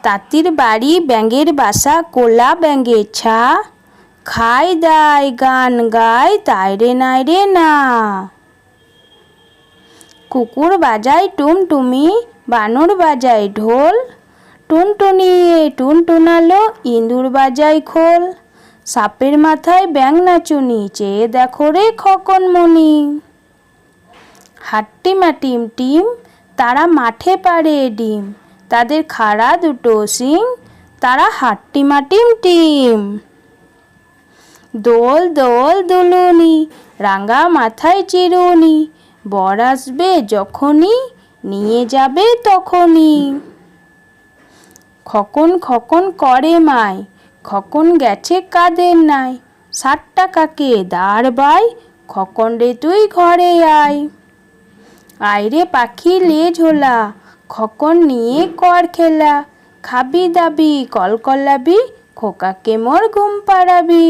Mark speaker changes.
Speaker 1: তাঁতির বাড়ি ব্যাঙের বাসা কোলা ব্যাঙের ছা, খায় দায় গান গায় তাই রে নাই রে না। কুকুর বাজায় টুমটুমি, বানর বাজায় ঢোল, টুনটুনিয়ে টুনটুনালো, ইঁদুর বাজায় খোল। সাপের মাথায় ব্যাঙ নাচুনি, চেয়ে দেখো রে খোকন মনি। হাট্টিমা টিম টিম, তারা মাঠে পাড়ে ডিম, তাদের খাড়া দুটো শিং, তারা হাট্টিমা টিম টিম। দোল দোল দুলুনি, রাঙা মাথায় চিরুনি, বর আসবে যখনই, নিয়ে যাবে তখনই। খোকন খোকন করে মায়, খোকন গেছে কাদের নাই, 60 টাকাকে দাঁড় বাই, খোকন রে তুই ঘরে আয়। আয়রে পাখি লে ঝোলা, খোকন নিয়ে কর খেলা, খাবি দাবি কলকলাবি, খোকাকে মোর ঘুম পাড়াবি।